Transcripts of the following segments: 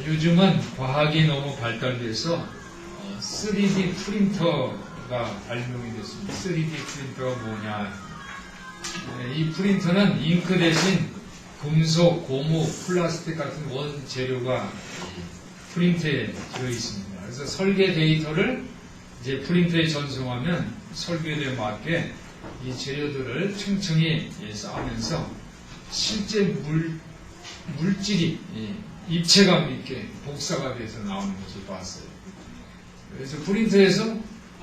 요즘은 과학이 너무 발달돼서 3D 프린터가 발명이 됐습니다. 3D 프린터가 뭐냐? 이 프린터는 잉크 대신 금속, 고무, 플라스틱 같은 원재료가 프린터에 들어있습니다. 그래서 설계 데이터를 이제 프린터에 전송하면 설계도에 맞게 이 재료들을 층층이 쌓으면서 실제 물질이 입체감 있게 복사가 돼서 나오는 것을 봤어요. 그래서 프린터에서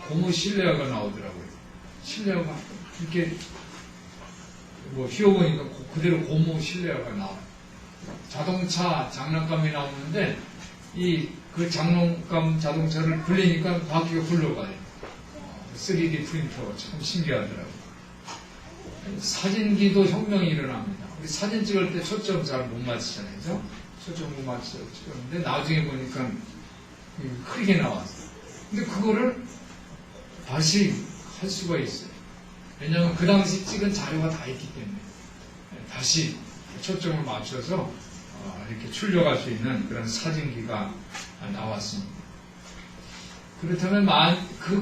고무 실내화가 나오더라고요. 실내화가 이렇게 휘어보니까 그대로 고무 실내화가 나와요. 자동차 장난감이 나오는데 그 장난감 자동차를 굴리니까 바퀴가 굴러가요. 3D 프린터 참 신기하더라고요. 사진기도 혁명이 일어납니다. 우리 사진 찍을 때 초점 잘 못 맞추잖아요. 그죠? 초점 못 맞춰서 찍었는데 나중에 보니까 크게 나왔어요. 근데 그거를 다시 할 수가 있어요. 왜냐하면 그 당시 찍은 자료가 다 있기 때문에 다시 초점을 맞춰서 이렇게 출력할 수 있는 그런 사진기가 나왔습니다. 그렇다면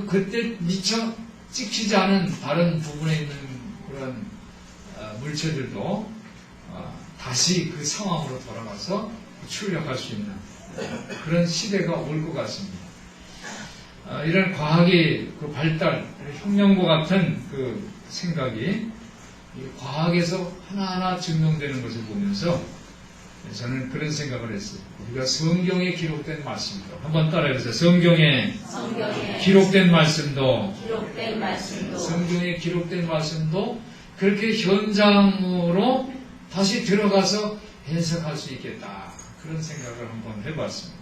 그때 미처 찍히지 않은 다른 부분에 있는 그런 물체들도 다시 그 상황으로 돌아가서 출력할 수 있는 그런 시대가 올 것 같습니다. 이런 과학의 그 발달, 혁명과 같은 그 생각이 과학에서 하나하나 증명되는 것을 보면서 저는 그런 생각을 했어요. 우리가 성경에 기록된 말씀도 한번 따라해보세요. 성경에 기록된 말씀도 성경에 기록된 말씀도 그렇게 현장으로 다시 들어가서 해석할 수 있겠다. 그런 생각을 한번 해봤습니다.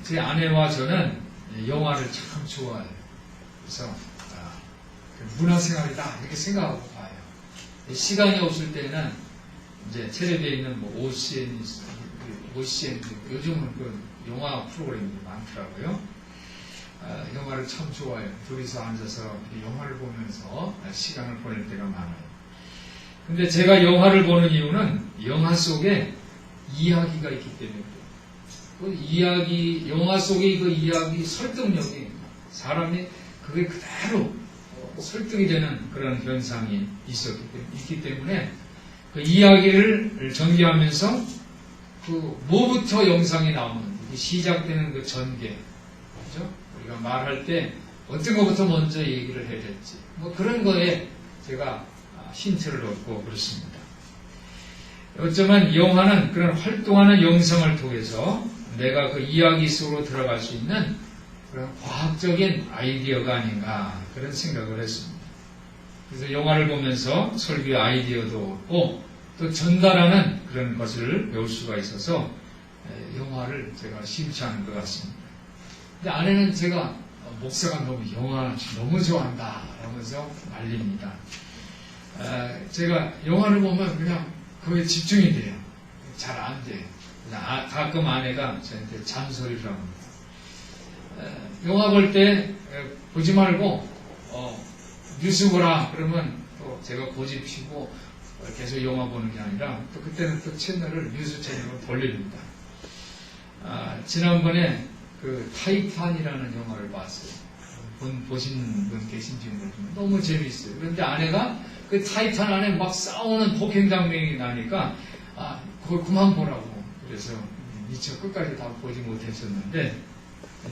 제 아내와 저는 영화를 참 좋아해요. 그래서 문화생활이다 이렇게 생각하고 봐요. 시간이 없을 때는 이제 텔레비에 있는 OCN 요즘은 그 영화 프로그램이 많더라고요. 영화를 참 좋아해요. 둘이서 앉아서 영화를 보면서 시간을 보낼 때가 많아요. 근데 제가 영화를 보는 이유는 영화 속에 이야기가 있기 때문에 영화 속의 그 이야기 설득력이 사람이 그게 그대로 설득이 되는 그런 현상이 있기 때문에 그 이야기를 전개하면서 그 뭐부터 영상이 나오는지 시작되는 그 전개, 그죠? 우리가 말할 때 어떤 것부터 먼저 얘기를 해야 될지 그런 거에 제가 힌트를 얻고 그렇습니다. 어쩌면 영화는 그런 활동하는 영상을 통해서 내가 그 이야기 속으로 들어갈 수 있는 그런 과학적인 아이디어가 아닌가 그런 생각을 했습니다. 그래서 영화를 보면서 설교의 아이디어도 얻고 또 전달하는 그런 것을 배울 수가 있어서 영화를 제가 심취하는 것 같습니다. 근데 아내는 제가 목사가 영화 너무 좋아한다 라면서 말립니다. 제가 영화를 보면 그냥 거기에 집중이 돼요. 잘 안 돼요. 가끔 아내가 저한테 잔소리를 합니다. 영화 볼 때 보지 말고 뉴스 보라 그러면 또 제가 고집 피고 계속 영화 보는 게 아니라 또 그때는 또 채널을 뉴스 채널로 돌립니다. 지난번에 그 타이탄이라는 영화를 봤어요. 보신 분 계신지 모르지만 너무 재미있어요. 그런데 아내가 그 타이탄 안에 막 싸우는 폭행 장면이 나니까 그걸 그만 보라고 그래서 미처 끝까지 다 보지 못했었는데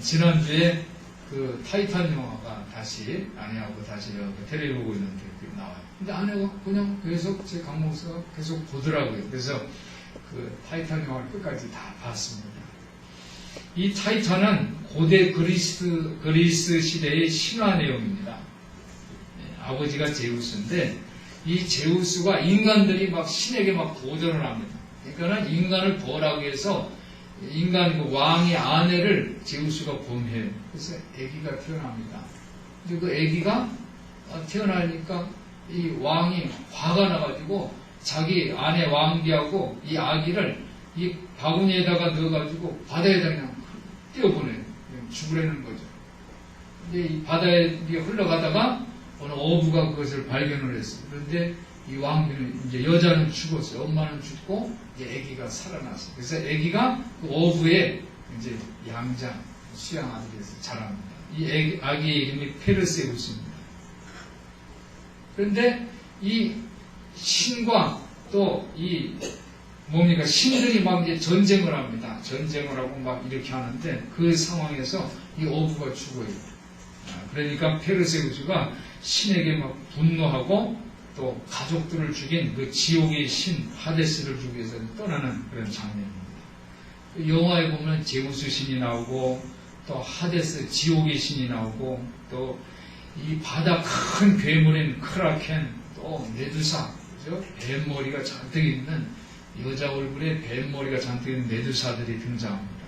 지난주에 그 타이탄 영화가 다시 아내하고 다시 텔레비 보고 있는데 나와요. 근데 아내가 그냥 계속 제 강목사가 계속 보더라고요. 그래서 그 타이탄 영화를 끝까지 다 봤습니다. 이 타이탄은 고대 그리스 시대의 신화 내용입니다. 아버지가 제우스인데 이 제우스가 인간들이 막 신에게 막 도전을 합니다. 그러니까 인간을 벌하기 위해서 인간 그 왕의 아내를 제우스가 범해요. 그래서 아기가 태어납니다. 근데 그 아기가 태어나니까 이 왕이 화가 나가지고 자기 아내 왕비하고 이 아기를 이 바구니에다가 넣어가지고 바다에다 그냥 띄워보내요. 죽으려는 거죠. 근데 이 바다에 흘러가다가 어느 어부가 그것을 발견을 했어요. 그런데 이 왕비는 이제 여자는 죽었어요. 엄마는 죽고 이제 아기가 살아났어요. 그래서 아기가 그 어부의 이제 양자 수양 아들에서 자랍니다. 이 아기의 이름이 페르세우스입니다. 그런데 이 신과 또 이 뭡니까 신들이 막 이제 전쟁을 합니다. 전쟁을 하고 막 이렇게 하는데 그 상황에서 이 어부가 죽어요. 그러니까 페르세우스가 신에게 막 분노하고 또 가족들을 죽인 그 지옥의 신 하데스를 주기 위해서 떠나는 그런 장면입니다. 그 영화에 보면 제우스 신이 나오고 또 하데스 지옥의 신이 나오고 또 이 바다 큰 괴물인 크라켄 또 메두사 그죠? 뱀머리가 잔뜩 있는 여자 얼굴에 뱀머리가 잔뜩 있는 메두사들이 등장합니다.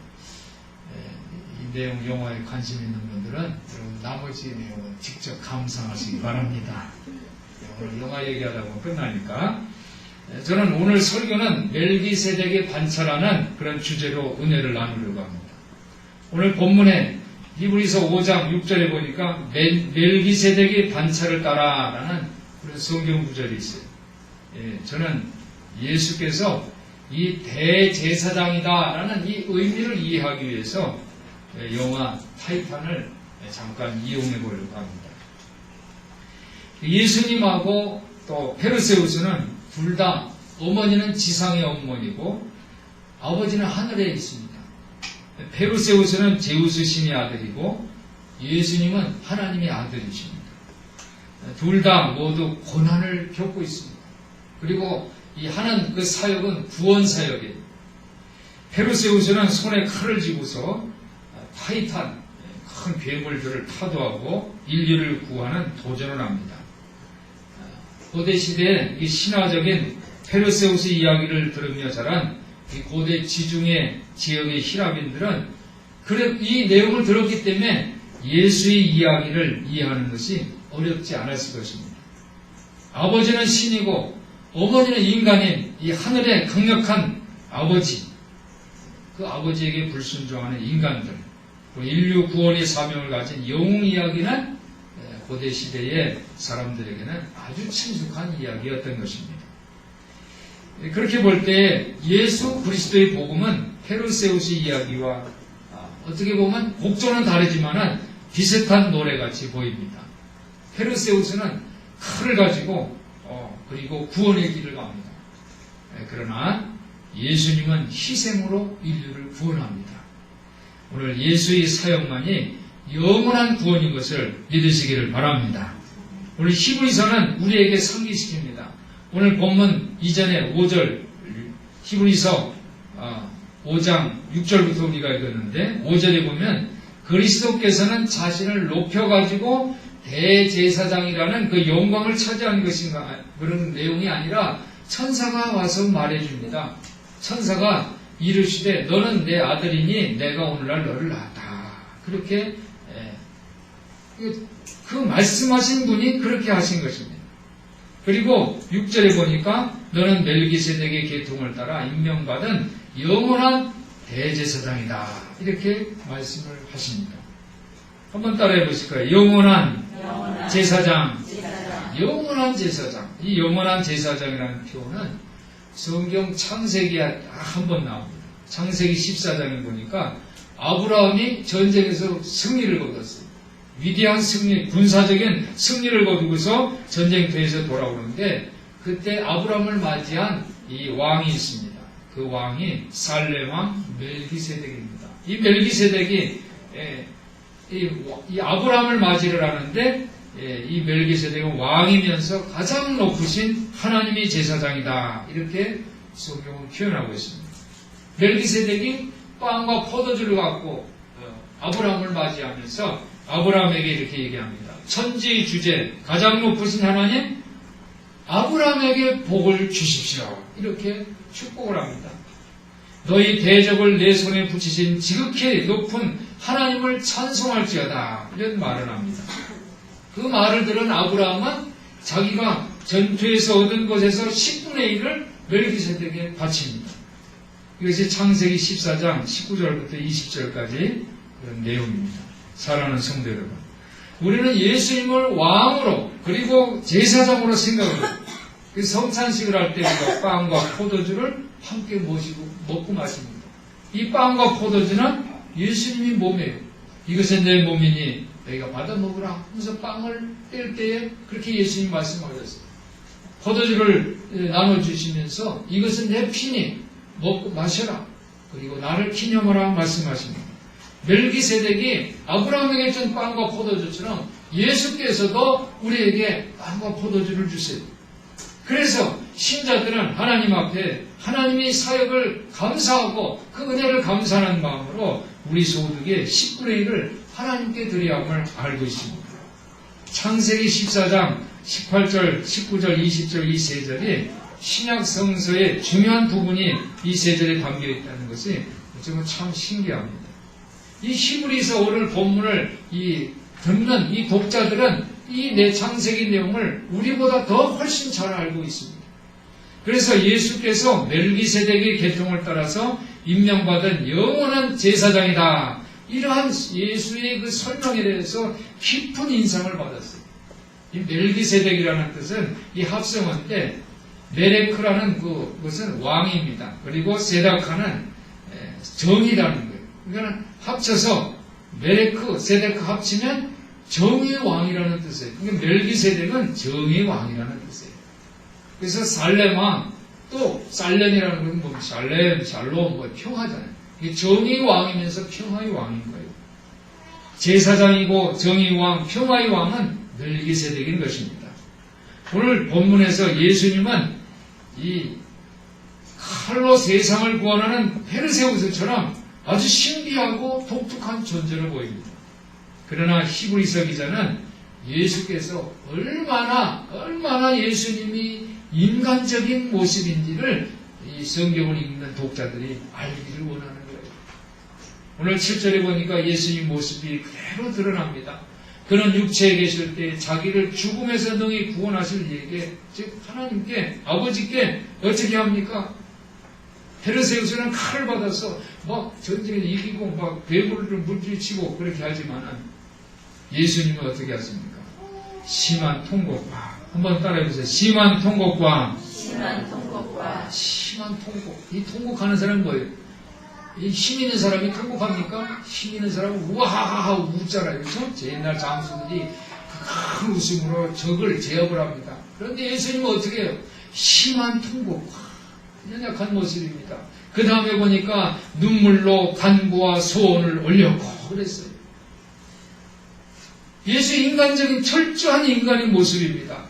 이 내용 영화에 관심 있는 분들은 여러분 나머지 내용은 직접 감상하시기 바랍니다. 오늘 영화 얘기하다 보면 끝나니까 저는 오늘 설교는 멜기세덱의 반차라는 그런 주제로 은혜를 나누려고 합니다. 오늘 본문에 히브리서 5장 6절에 보니까 멜기세덱의 반차를 따라라는 그런 성경 구절이 있어요. 저는 예수께서 이 대제사장이다라는 이 의미를 이해하기 위해서 영화 타이탄을 잠깐 이용해 보려고 합니다. 예수님하고 또 페르세우스는 둘 다 어머니는 지상의 어머니고 아버지는 하늘에 있습니다. 페르세우스는 제우스 신의 아들이고 예수님은 하나님의 아들이십니다. 둘 다 모두 고난을 겪고 있습니다. 그리고 이 하는 그 사역은 구원 사역이에요. 페르세우스는 손에 칼을 쥐고서 타이탄 큰 괴물들을 타도하고 인류를 구하는 도전을 합니다. 고대 시대의 이 신화적인 페르세우스 이야기를 들으며 자란 이 고대 지중해 지역의 히라빈들은 이 내용을 들었기 때문에 예수의 이야기를 이해하는 것이 어렵지 않았을 것입니다. 아버지는 신이고 어머니는 인간인 이 하늘의 강력한 아버지, 그 아버지에게 불순종하는 인간들, 인류 구원의 사명을 가진 영웅 이야기는 고대 시대의 사람들에게는 아주 친숙한 이야기였던 것입니다. 그렇게 볼 때 예수 그리스도의 복음은 페르세우스 이야기와 어떻게 보면 곡조는 다르지만 비슷한 노래같이 보입니다. 페르세우스는 칼을 가지고 그리고 구원의 길을 갑니다. 그러나 예수님은 희생으로 인류를 구원합니다. 오늘 예수의 사역만이 영원한 구원인 것을 믿으시기를 바랍니다. 오늘 히브리서는 우리에게 상기시킵니다. 오늘 본문 이전에 5절 히브리서 5장 6절부터 우리가 읽었는데 5절에 보면 그리스도께서는 자신을 높여가지고 대제사장이라는 그 영광을 차지한 것인가 그런 내용이 아니라 천사가 와서 말해줍니다. 천사가 이르시되 너는 내 아들이니 내가 오늘날 너를 낳았다. 그렇게 그 말씀하신 분이 그렇게 하신 것입니다. 그리고 6절에 보니까 너는 멜기세덱의 계통을 따라 임명받은 영원한 대제사장이다. 이렇게 말씀을 하십니다. 한번 따라해 보실까요? 영원한 제사장. 영원한 제사장. 이 영원한 제사장이라는 표현은 성경 창세기에 한 번 나옵니다. 창세기 14장에 보니까 아브라함이 전쟁에서 승리를 거뒀어요. 위대한 승리, 군사적인 승리를 거두고서 전쟁터에서 돌아오는데 그때 아브라함을 맞이한 이 왕이 있습니다. 그 왕이 살렘 왕 멜기세덱입니다. 이 멜기세덱이 이 아브라함을 맞이를 하는데 이 멜기세덱은 왕이면서 가장 높으신 하나님의 제사장이다. 이렇게 성경은 표현하고 있습니다. 멜기세덱이 빵과 포도주를 갖고 아브라함을 맞이하면서 아브라함에게 이렇게 얘기합니다. 천지의 주제, 가장 높으신 하나님, 아브라함에게 복을 주십시오. 이렇게 축복을 합니다. 너희 대적을 내 손에 붙이신 지극히 높은 하나님을 찬송할지어다. 이런 말을 합니다. 그 말을 들은 아브라함은 자기가 전투에서 얻은 것에서 10분의 1을 멜기세덱에게 바칩니다. 이것이 창세기 14장 19절부터 20절까지 그런 내용입니다. 사랑하는 성도 여러분, 우리는 예수님을 왕으로 그리고 제사장으로 생각합니다. 그 성찬식을 할 때 우리가 빵과 포도주를 함께 모시고 먹고 마십니다. 이 빵과 포도주는 예수님이 몸이에요. 이것은 내 몸이니 너희가 받아 먹으라 하면서 빵을 뗄 때에 그렇게 예수님이 말씀하셨어요. 포도주를 나눠주시면서 이것은 내 피니 먹고 마셔라. 그리고 나를 기념하라 말씀하십니다. 멜기세덱이 아브라함에게 준 빵과 포도주처럼 예수께서도 우리에게 빵과 포도주를 주세요. 그래서 신자들은 하나님 앞에 하나님의 사역을 감사하고 그 은혜를 감사하는 마음으로 우리 소득의 10분의 1을 하나님께 드려야 함을 알고 있습니다. 창세기 14장 18절, 19절, 20절 이 세 절이 신약 성서의 중요한 부분이 이 세 절에 담겨 있다는 것이 어쩌면 참 신기합니다. 이 히브리서 오늘 본문을 듣는 이 독자들은 이 내 창세기 내용을 우리보다 더 훨씬 잘 알고 있습니다. 그래서 예수께서 멜기세덱의 계통을 따라서 임명받은 영원한 제사장이다. 이러한 예수의 그 설명에 대해서 깊은 인상을 받았어요. 이 멜기세덱이라는 뜻은 이 합성어인데 메레크라는 그것은 왕입니다. 그리고 세다카는 정이라는 거예요. 그러니까 합쳐서 메레크, 세데크 합치면 정의 왕이라는 뜻이에요. 그러니까 멜기세덱은 정의 왕이라는 뜻이에요. 그래서 살렘 왕, 또 살렘이라는 건 뭐 살렘, 샬롬, 뭐 평화잖아요. 이게 정의 왕이면서 평화의 왕인 거예요. 제사장이고 정의 왕, 평화의 왕은 멜기세덱인 것입니다. 오늘 본문에서 예수님은 이 칼로 세상을 구원하는 페르세우스처럼 아주 신비하고 독특한 존재로 보입니다. 그러나 히브리서 기자는 예수께서 얼마나 예수님이 인간적인 모습인지를 이 성경을 읽는 독자들이 알기를 원하는 거예요. 오늘 7절에 보니까 예수님 모습이 그대로 드러납니다. 그는 육체에 계실 때 자기를 죽음에서 능히 구원하실 이에게, 즉 하나님께, 아버지께 어떻게 합니까? 페르세우스는 칼을 받아서 막 전쟁에 이기고 막 괴물을 물리치고 그렇게 하지만은 예수님은 어떻게 하십니까? 심한 통곡과, 한번 따라해보세요. 심한 통곡과 심한 통곡. 이 통곡하는 사람은 뭐예요? 이 힘 있는 사람이 통곡합니까? 힘 있는 사람은 우하하하 웃잖아요. 그렇죠? 옛날 장수들이 큰 웃음으로 적을 제압을 합니다. 그런데 예수님은 어떻게 해요? 심한 통곡과 연약한 모습입니다. 그 다음에 보니까 눈물로 간구와 소원을 올렸고 그랬어요. 예수 인간적인 철저한 인간의 모습입니다.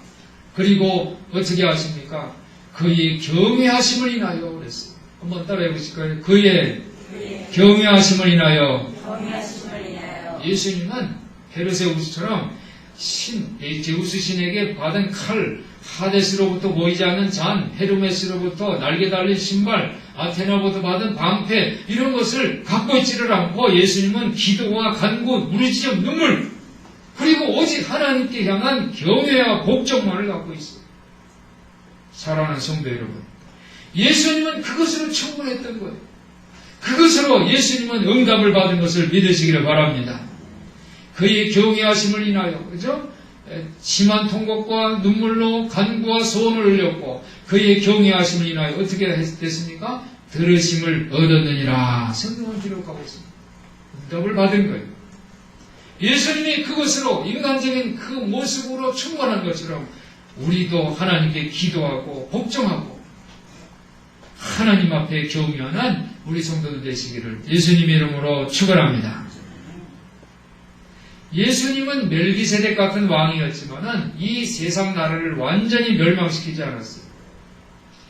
그리고 어떻게 하십니까? 그의 경외하심을 인하여 그랬어요. 한번 따라해 보실까요? 그의 경외하심을 인하여. 예수님은 페르세우스처럼 제우스 신에게 받은 칼, 하데스로부터 보이지 않는 잔, 헤르메스로부터 날개 달린 신발, 아테나부터 받은 방패, 이런 것을 갖고 있지를 않고 예수님은 기도와 간구, 무리지점 눈물, 그리고 오직 하나님께 향한 경외와 복종만을 갖고 있어요. 사랑하는 성도 여러분, 예수님은 그것으로 충분했던 거예요. 그것으로 예수님은 응답을 받은 것을 믿으시기를 바랍니다. 그의 경외하심을 인하여, 그죠? 심한 통곡과 눈물로 간구와 소원을 흘렸고 그의 경외하심을 인하여 어떻게 됐습니까? 들으심을 얻었느니라. 성경은 기록하고 있습니다. 응답을 받은 거예요. 예수님이 그것으로 인간적인 그 모습으로 충만한 것처럼 우리도 하나님께 기도하고 복종하고 하나님 앞에 경외하는 우리 성도들 되시기를 예수님 이름으로 축원합니다. 예수님은 멜기세덱 같은 왕이었지만은 이 세상 나라를 완전히 멸망시키지 않았어요.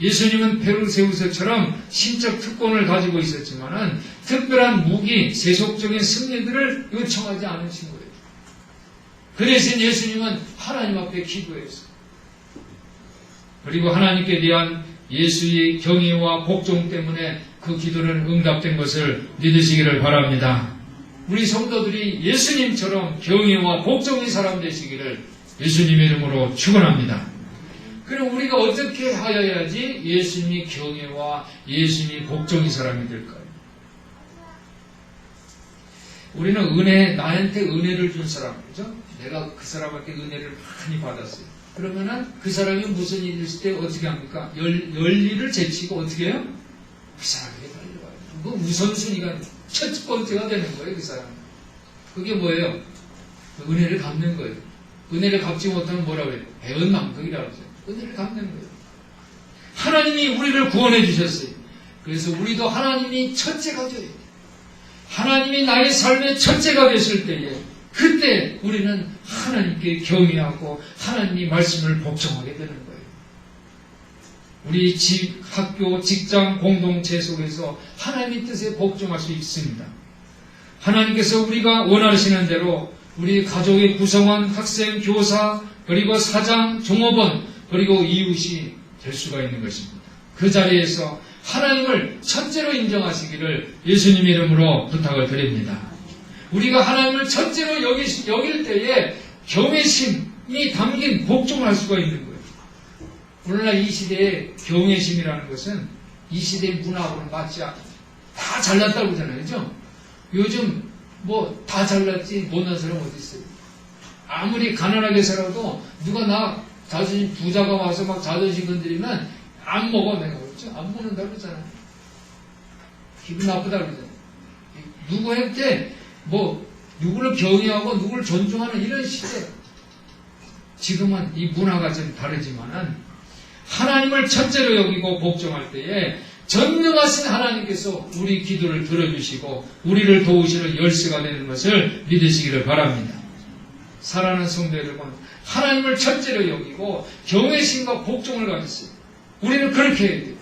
예수님은 페르세우스처럼 신적 특권을 가지고 있었지만은 특별한 무기, 세속적인 승리들을 요청하지 않으신 거예요. 그 대신 예수님은 하나님 앞에 기도했어요. 그리고 하나님께 대한 예수의 경외와 복종 때문에 그 기도는 응답된 것을 믿으시기를 바랍니다. 우리 성도들이 예수님처럼 경외와 복종의 사람 되시기를 예수님의 이름으로 축원합니다. 그럼 우리가 어떻게 하여야지 예수님이 경외와 예수님이 복종의 사람이 될까요? 우리는 나한테 은혜를 준 사람, 그죠? 내가 그 사람한테 은혜를 많이 받았어요. 그러면은 그 사람이 무슨 일이 있을 때 어떻게 합니까? 열일을 제치고 어떻게 해요? 그 사람에게 달려가요. 그 우선순위가 첫 번째가 되는 거예요, 그 사람. 그게 뭐예요? 은혜를 갚는 거예요. 은혜를 갚지 못하면 뭐라고 해요? 배은망덕이라고 하죠. 은혜를 갚는 거예요. 하나님이 우리를 구원해 주셨어요. 그래서 우리도 하나님이 첫째가 되어야 돼요. 하나님이 나의 삶의 첫째가 됐을 때에 그때 우리는 하나님께 경외하고 하나님의 말씀을 복종하게 되는 거예요. 우리 집, 학교, 직장, 공동체 속에서 하나님의 뜻에 복종할 수 있습니다. 하나님께서 우리가 원하시는 대로 우리 가족의 구성원, 학생, 교사, 그리고 사장, 종업원, 그리고 이웃이 될 수가 있는 것입니다. 그 자리에서 하나님을 첫째로 인정하시기를 예수님 이름으로 부탁을 드립니다. 우리가 하나님을 첫째로 여길 때에 경외심이 담긴 복종을 할 수가 있는 거예요. 오늘날 이 시대의 경외심이라는 것은 이 시대의 문화하고는 맞지 않아요. 다 잘났다고 그러잖아요. 그죠? 요즘 뭐 다 잘났지 못난 사람 어디 있어요? 아무리 가난하게 살아도 누가 나 자존심 부자가 와서 막 자존심 건드리면 안 먹어 내가 그렇죠? 안 먹는다고 그러잖아요. 기분 나쁘다고 그러잖아요. 누구한테 뭐 누구를 경외하고 누구를 존중하는 이런 시대. 지금은 이 문화가 좀 다르지만은 하나님을 첫째로 여기고 복종할 때에 전능하신 하나님께서 우리 기도를 들어주시고 우리를 도우시는 열쇠가 되는 것을 믿으시기를 바랍니다. 사랑하는 성도 여러분, 하나님을 첫째로 여기고 경외심과 복종을 가졌어요. 우리는 그렇게 해야 돼요.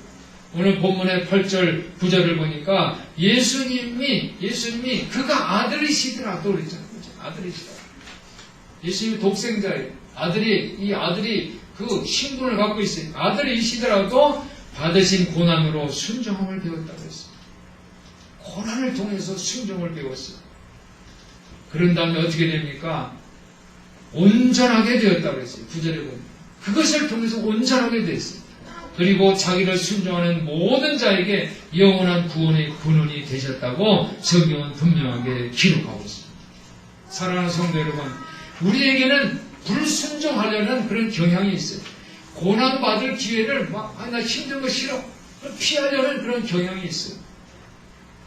오늘 본문의 8절 9절을 보니까 예수님이 그가 아들이시더라도 그랬잖아요. 아들이시더라. 예수님이 독생자예요. 이 아들이 그 신분을 갖고 있어요. 아들이시더라도 받으신 고난으로 순종함을 배웠다고 했어요. 고난을 통해서 순종을 배웠어요. 그런 다음에 어떻게 됩니까? 온전하게 되었다고 했어요. 9절에 보면. 그것을 통해서 온전하게 됐어요. 그리고 자기를 순종하는 모든 자에게 영원한 구원의 근원이 되셨다고 성경은 분명하게 기록하고 있습니다. 사랑하는 성도 여러분, 우리에게는 불순종하려는 그런 경향이 있어요. 고난받을 기회를 나 힘든 거 싫어. 피하려는 그런 경향이 있어요.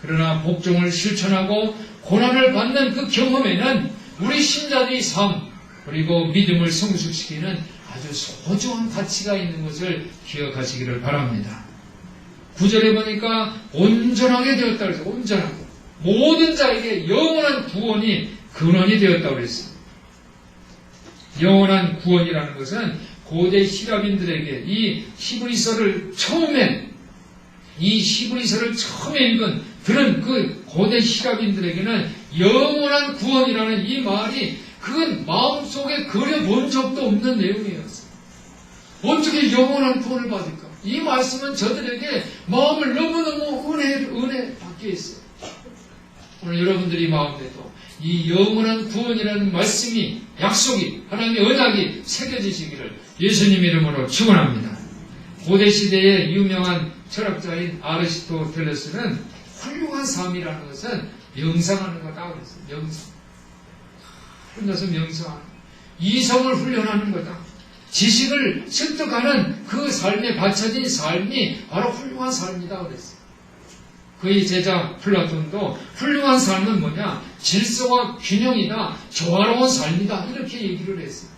그러나 복종을 실천하고 고난을 받는 그 경험에는 우리 신자들의 삶, 그리고 믿음을 성숙시키는 아주 소중한 가치가 있는 것을 기억하시기를 바랍니다. 9절에 보니까 온전하게 되었다고 해서 온전하고 모든 자에게 영원한 구원이 근원이 되었다고 했어요. 영원한 구원이라는 것은 고대 히라빈들에게 이 히브리서를 처음에 읽은 들은 그 고대 히라빈들에게는 영원한 구원이라는 이 말이 그건 마음속에 그려본 적도 없는 내용이었어요. 어떻게 영원한 구원을 받을까? 이 말씀은 저들에게 마음을 너무너무 은혜 받게 했어요. 오늘 여러분들이 마음에도 이 영원한 구원이라는 말씀이, 약속이, 하나님의 언약이 새겨지시기를 예수님 이름으로 축원합니다. 고대 시대의 유명한 철학자인 아리스토텔레스는 훌륭한 삶이라는 것은 명상하는 거다 그랬어요. 명상. 혼자서 명상하는 거. 이성을 훈련하는 거다. 지식을 습득하는 그 삶에 바쳐진 삶이 바로 훌륭한 삶이다 그랬어요. 그의 제자 플라톤도 훌륭한 삶은 뭐냐? 질서와 균형이다. 조화로운 삶이다. 이렇게 얘기를 했어요.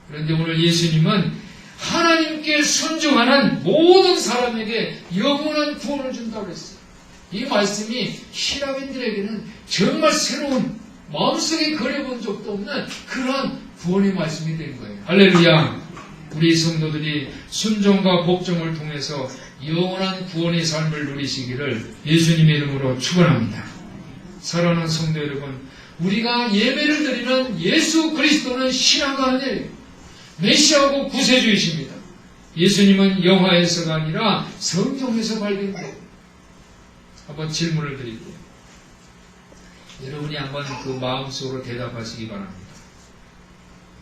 그런데 오늘 예수님은 하나님께 순종하는 모든 사람에게 영원한 구원을 준다고 했어요. 이 말씀이 히라빈들에게는 정말 새로운, 마음속에 그려본 적도 없는 그러한 구원의 말씀이 된 거예요. 할렐루야. 우리 성도들이 순종과 복종을 통해서 영원한 구원의 삶을 누리시기를 예수님의 이름으로 축원합니다. 사랑하는 성도 여러분, 우리가 예배를 드리는 예수 그리스도는 신화가 아니에요. 메시아고 구세주이십니다. 예수님은 영화에서가 아니라 성경에서 발견돼요. 한번 질문을 드릴게요. 여러분이 한번 그 마음속으로 대답하시기 바랍니다.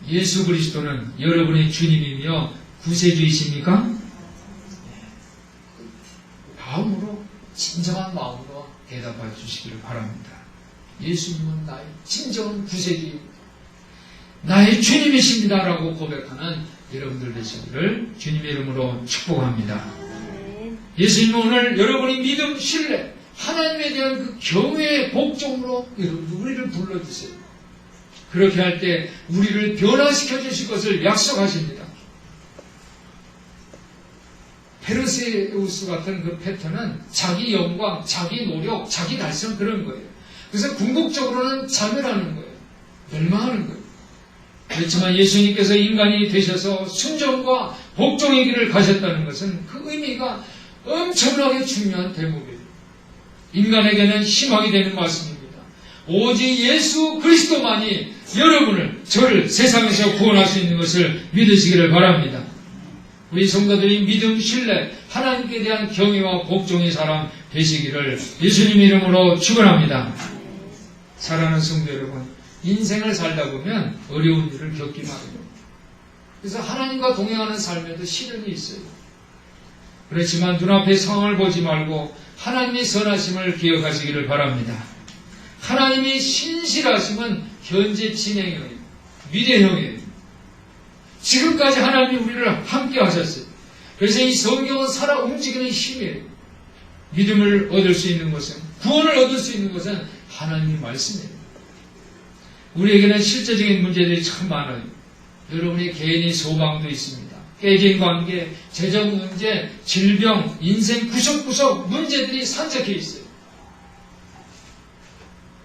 예수 그리스도는 여러분의 주님이며 구세주이십니까? 마음으로, 진정한 마음으로 대답해 주시기를 바랍니다. 예수님은 나의 진정한 구세주입니다. 나의 주님이십니다라고 고백하는 여러분들 되시기를 주님의 이름으로 축복합니다. 예수님 오늘 여러분이 믿음, 신뢰, 하나님에 대한 그 경외의 복종으로 여러분 우리를 불러주세요. 그렇게 할 때 우리를 변화시켜 주실 것을 약속하십니다. 페르세우스 같은 그 패턴은 자기 영광, 자기 노력, 자기 달성 그런 거예요. 그래서 궁극적으로는 자멸하는 거예요. 멸망하는 거예요. 그렇지만 예수님께서 인간이 되셔서 순종과 복종의 길을 가셨다는 것은 그 의미가 엄청나게 중요한 대목이에요. 인간에게는 희망이 되는 말씀입니다. 오직 예수 그리스도만이 여러분을, 저를 세상에서 구원할 수 있는 것을 믿으시기를 바랍니다. 우리 성도들이 믿음, 신뢰, 하나님께 대한 경외와 복종의 사람 되시기를 예수님 이름으로 축원합니다. 사랑하는 성도 여러분, 인생을 살다 보면 어려운 일을 겪기 마련입니다. 그래서 하나님과 동행하는 삶에도 시련이 있어요. 그렇지만 눈앞의 상황을 보지 말고 하나님의 선하심을 기억하시기를 바랍니다. 하나님이 신실하심은 현재 진행형이에요. 미래형이에요. 지금까지 하나님이 우리를 함께 하셨어요. 그래서 이 성경은 살아 움직이는 힘이에요. 믿음을 얻을 수 있는 것은, 구원을 얻을 수 있는 것은 하나님의 말씀이에요. 우리에게는 실제적인 문제들이 참 많아요. 여러분의 개인의 소망도 있습니다. 깨진 관계, 재정 문제, 질병, 인생 구석구석 문제들이 산적해 있어요.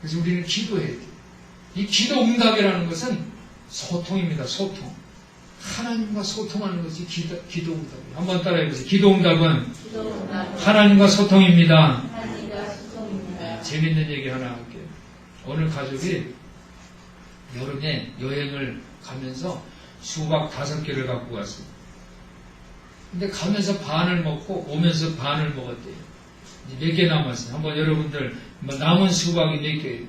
그래서 우리는 기도해야 돼요. 이 기도 응답이라는 것은 소통입니다. 소통. 하나님과 소통하는 것이 기도 응답이에요. 한번 따라해보세요. 기도 응답은 하나님과 소통입니다. 재밌는 얘기 하나 할게요. 어느 가족이 여름에 여행을 가면서 수박 5개를 갖고 갔어요. 근데 가면서 반을 먹고 오면서 반을 먹었대요. 몇 개 남았어요. 한번 여러분들 남은 수박이 몇 개예요?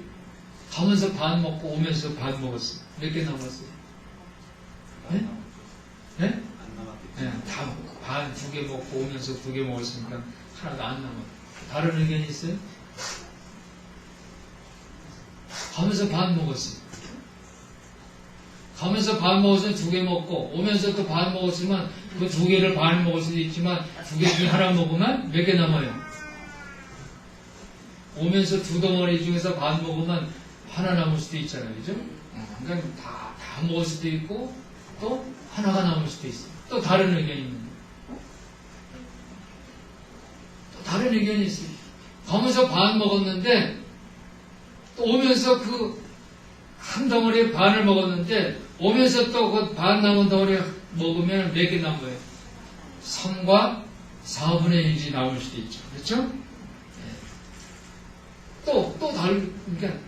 가면서 반 먹고 오면서 반 먹었어요. 몇 개 남았어요? 네? 네? 네, 다 반 2개 먹고 오면서 2개 먹었으니까 하나도 안 남았어요. 다른 의견이 있어요? 가면서 반 먹었어요. 가면서 반 먹었으면 2개 먹고 오면서 또 반 먹었으면 그 2개를 반 먹을 수도 있지만 2개 중에 하나 먹으면 몇 개 남아요? 오면서 2덩어리 중에서 반 먹으면 하나 남을 수도 있잖아요. 그죠? 그러니까 다 먹을 수도 있고 또 하나가 남을 수도 있어요. 또 다른 의견이 있는 거예요. 또 다른 의견이 있어요. 가면서 반 먹었는데 또 오면서 그 한 덩어리에 반을 먹었는데 오면서 또 그 반 남은 덩어리 먹으면 몇 개 남아요? 3과 4분의 1이 남을 수도 있죠. 그렇죠? 또 그러니까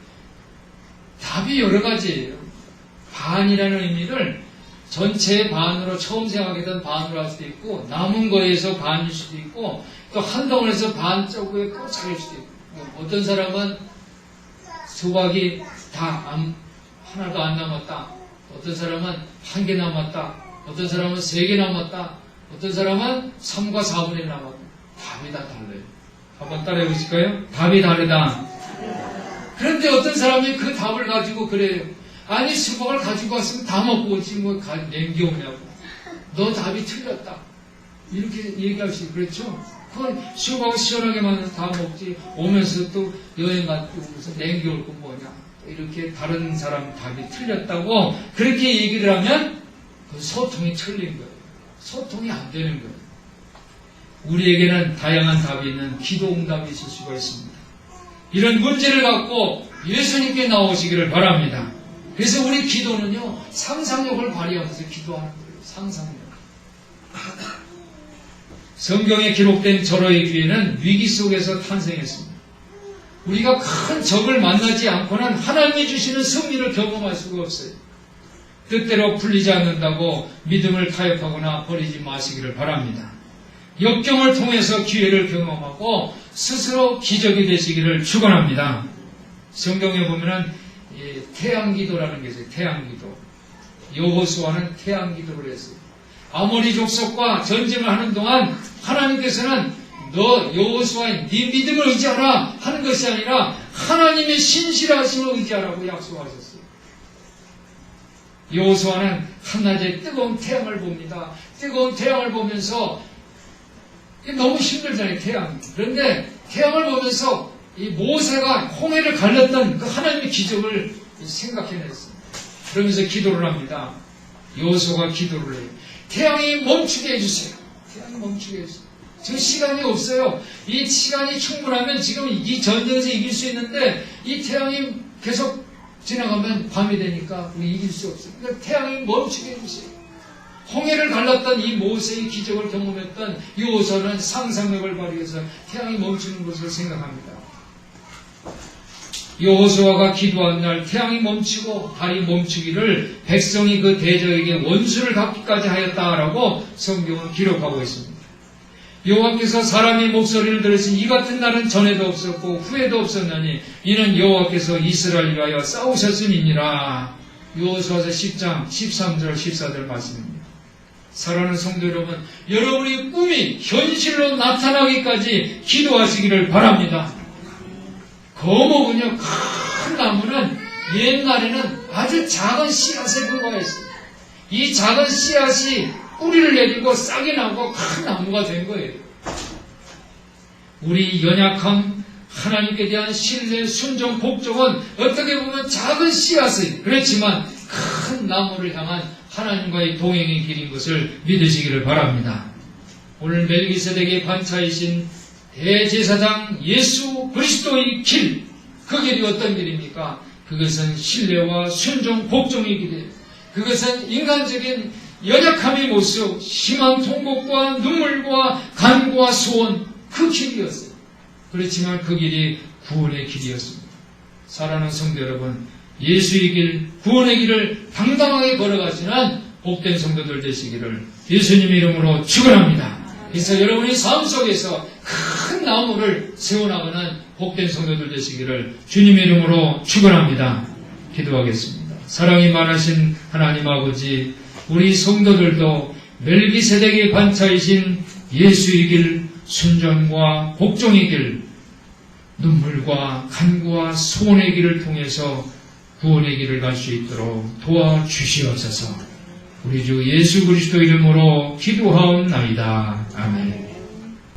답이 여러 가지예요. 반이라는 의미를 전체의 반으로 처음 생각했던 반으로 할 수도 있고 남은 거에서 반일 수도 있고 또 한 덩어리에서 반 쪽에 꽂힐 수도 있고 어떤 사람은 수박이 하나도 안 남았다. 어떤 사람은 1개 남았다. 어떤 사람은 3개 남았다. 어떤 사람은 3과 4분의 1 남았다. 답이 다 달라요. 한번 따라해 보실까요? 답이 다르다. 그런데 어떤 사람이 그 답을 가지고 그래요. 아니 수박을 가지고 왔으면 다 먹고 오지 뭐 남겨오냐고. 너 답이 틀렸다. 이렇게 얘기할 수 있고 그렇죠? 그건 수박을 시원하게 만들어서 다 먹지 오면서 또 여행 갔고 무슨 남겨올 건 뭐냐. 이렇게 다른 사람 답이 틀렸다고 그렇게 얘기를 하면 그 소통이 틀린 거예요. 소통이 안 되는 거예요. 우리에게는 다양한 답이 있는 기도 응답이 있을 수가 있습니다. 이런 문제를 갖고 예수님께 나오시기를 바랍니다. 그래서 우리 기도는요, 상상력을 발휘하면서 기도하는 거예요. 상상력. 성경에 기록된 절호의 기회는 위기 속에서 탄생했습니다. 우리가 큰 적을 만나지 않고는 하나님이 주시는 승리를 경험할 수가 없어요. 뜻대로 풀리지 않는다고 믿음을 타협하거나 버리지 마시기를 바랍니다. 역경을 통해서 기회를 경험하고 스스로 기적이 되시기를 축원합니다. 성경에 보면은 태양기도라는 게 있어요. 태양기도. 여호수아는 태양기도를 했어요. 아모리 족속과 전쟁을 하는 동안 하나님께서는 너 여호수아의 네 믿음을 의지하라 하는 것이 아니라 하나님의 신실하심을 의지하라고 약속하셨어요. 여호수아는 한낮에 뜨거운 태양을 봅니다. 뜨거운 태양을 보면서 너무 힘들잖아요, 태양이. 그런데 태양을 보면서 이 모세가 홍해를 갈랐던 그 하나님의 기적을 생각해냈습니다. 그러면서 기도를 합니다. 여호수아가 기도를 해요. 태양이 멈추게 해주세요. 태양이 멈추게 해주세요. 지금 시간이 없어요. 이 시간이 충분하면 지금 이 전쟁에서 이길 수 있는데 이 태양이 계속 지나가면 밤이 되니까 우리 이길 수 없어요. 그러니까 태양이 멈추게 해주세요. 홍해를 갈랐던 이 모세의 기적을 경험했던 여호수아는 상상력을 발휘해서 태양이 멈추는 것을 생각합니다. 여호수아가 기도한 날 태양이 멈추고 달이 멈추기를 백성이 그 대적에게 원수를 갚기까지 하였다라고 성경은 기록하고 있습니다. 여호와께서 사람의 목소리를 들으신 이 같은 날은 전에도 없었고 후에도 없었나니 이는 여호와께서 이스라엘을 위하여 싸우셨음이니라. 여호수아서 10장 13절 14절 말씀입니다. 사랑하는 성도 여러분, 여러분의 꿈이 현실로 나타나기까지 기도하시기를 바랍니다. 거목은요, 큰 나무는 옛날에는 아주 작은 씨앗에 불과했어요. 이 작은 씨앗이 뿌리를 내리고 싹이 나고 큰 나무가 된 거예요. 우리 연약함, 하나님께 대한 신뢰, 순종, 복종은 어떻게 보면 작은 씨앗이 그렇지만 큰 나무를 향한 하나님과의 동행의 길인 것을 믿으시기를 바랍니다. 오늘 멜기세덱의 반차이신 대제사장 예수 그리스도의 길, 그 길이 어떤 길입니까? 그것은 신뢰와 순종, 복종의 길이에요. 그것은 인간적인 연약함의 모습, 심한 통곡과 눈물과 간구와 소원, 그 길이었어요. 그렇지만 그 길이 구원의 길이었습니다. 사랑하는 성도 여러분, 예수의 길, 구원의 길을 당당하게 걸어가시는 복된 성도들 되시기를 예수님의 이름으로 축원합니다. 그래서 여러분의 삶 속에서 큰 나무를 세워나가는 복된 성도들 되시기를 주님의 이름으로 축원합니다. 기도하겠습니다. 사랑이 많으신 하나님 아버지, 우리 성도들도 멜기세덱의 반차이신 예수의 길, 순종과 복종의 길, 눈물과 간구와 소원의 길을 통해서 구원의 길을 갈 수 있도록 도와주시옵소서. 우리 주 예수 그리스도 이름으로 기도하옵나이다. 아멘.